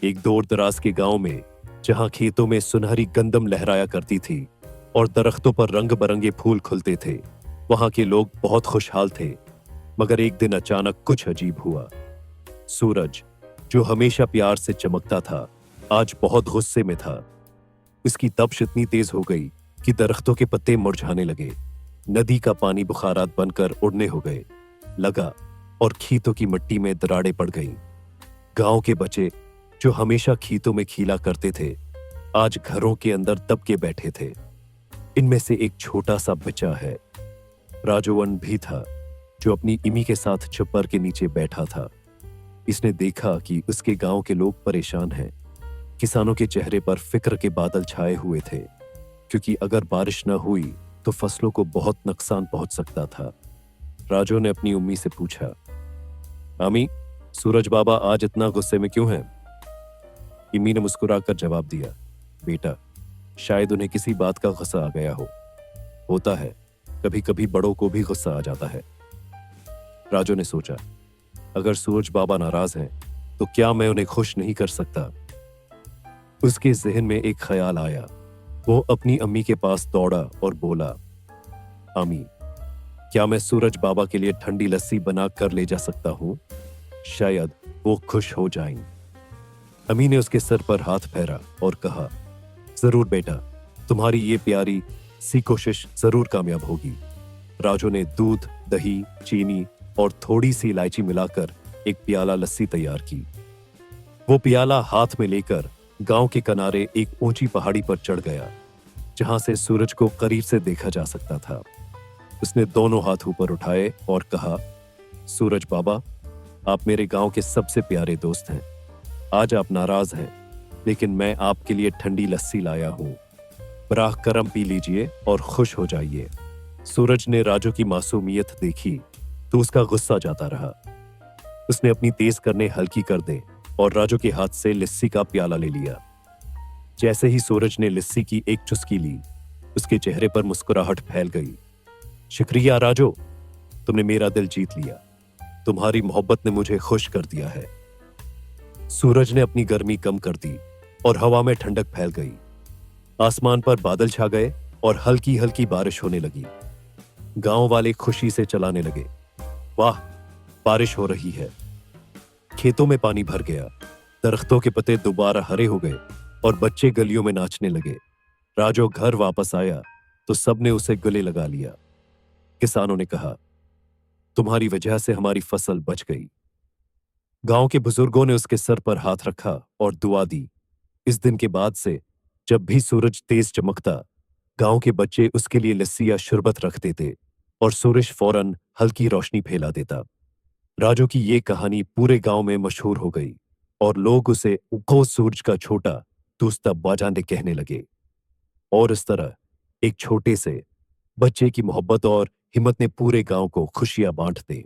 एक दूर दराज के गांव में, जहां खेतों में सुनहरी गंदम लहराया करती थी और दरख्तों पर रंग बरंगे फूल खुलते थे, वहां के लोग बहुत खुशहाल थे। मगर एक दिन अचानक कुछ अजीब हुआ। सूरज, जो हमेशा प्यार से चमकता था, आज बहुत गुस्से में था। उसकी तपिश इतनी तेज हो गई कि दरख्तों के पत्ते मुरझाने लगे, नदी का पानी बुखारात बनकर उड़ने हो गए लगा और खेतों की मिट्टी में दरारें पड़ गईं। गांव के बच्चे, जो हमेशा खेतों में खेला करते थे, आज घरों के अंदर दब के बैठे थे। इनमें से एक छोटा सा बच्चा है, राजोवन भी था, जो अपनी इमी के साथ छप्पर के नीचे बैठा था। इसने देखा कि उसके गांव के लोग परेशान हैं। किसानों के चेहरे पर फिक्र के बादल छाए हुए थे, क्योंकि अगर बारिश न हुई तो फसलों को बहुत नुकसान पहुंच सकता था। राजू ने अपनी उम्मी से पूछा, अमी, सूरज बाबा आज इतना गुस्से में क्यों हैं? इमी ने मुस्कुराकर जवाब दिया, बेटा, शायद उन्हें किसी बात का गुस्सा आ गया हो। होता है, कभी कभी बड़ों को भी गुस्सा आ जाता है। राजू ने सोचा, अगर सूरज बाबा नाराज हैं तो क्या मैं उन्हें खुश नहीं कर सकता? उसके जहन में एक ख्याल आया। वो अपनी अम्मी के पास दौड़ा और बोला, अम्मी, क्या मैं सूरज बाबा के लिए ठंडी लस्सी बना कर ले जा सकता हूं? शायद वो खुश हो जाएं। अम्मी ने उसके सर पर हाथ फेरा और कहा, जरूर बेटा, तुम्हारी ये प्यारी सी कोशिश जरूर कामयाब होगी। राजू ने दूध, दही, चीनी और थोड़ी सी इलायची मिलाकर एक प्याला लस्सी तैयार की। वो प्याला हाथ में लेकर गांव के किनारे एक ऊंची पहाड़ी पर चढ़ गया, जहां से सूरज को करीब से देखा जा सकता था। उसने दोनों हाथ ऊपर उठाए और कहा, सूरज बाबा, आप मेरे गांव के सबसे प्यारे दोस्त हैं। आज आप नाराज हैं, लेकिन मैं आपके लिए ठंडी लस्सी लाया हूं। बराह करम पी लीजिए और खुश हो जाइए। सूरज ने राजू की मासूमियत देखी तो उसका गुस्सा जाता रहा। उसने अपनी तेज करने हल्की कर दे और राजू के हाथ से लस्सी का प्याला ले लिया। जैसे ही सूरज ने लस्सी की एक चुस्की ली, उसके चेहरे पर मुस्कुराहट फैल गई। शुक्रिया राजू, तुमने मेरा दिल जीत लिया। तुम्हारी मोहब्बत ने मुझे खुश कर दिया है। सूरज ने अपनी गर्मी कम कर दी और हवा में ठंडक फैल गई। आसमान पर बादल छा गए और हल्की हल्की बारिश होने लगी। गांव वाले खुशी से चलाने लगे, वाह, बारिश हो रही है। खेतों में पानी भर गया, दरख्तों के पत्ते दोबारा हरे हो गए और बच्चे गलियों में नाचने लगे। राजू घर वापस आया तो सबने उसे गले लगा लिया। किसानों ने कहा, तुम्हारी वजह से हमारी फसल बच गई। गांव के बुजुर्गों ने उसके सर पर हाथ रखा और दुआ दी। इस दिन के बाद से जब भी सूरज तेज चमकता, गांव के बच्चे उसके लिए लस्सी या शरबत रखते थे और सूरज फौरन हल्की रोशनी फैला देता। राजू की ये कहानी पूरे गांव में मशहूर हो गई और लोग उसे उको सूरज का छोटा दोस्त बाजाने कहने लगे। और इस तरह एक छोटे से बच्चे की मोहब्बत और हिम्मत ने पूरे गांव को खुशियां बांट दी।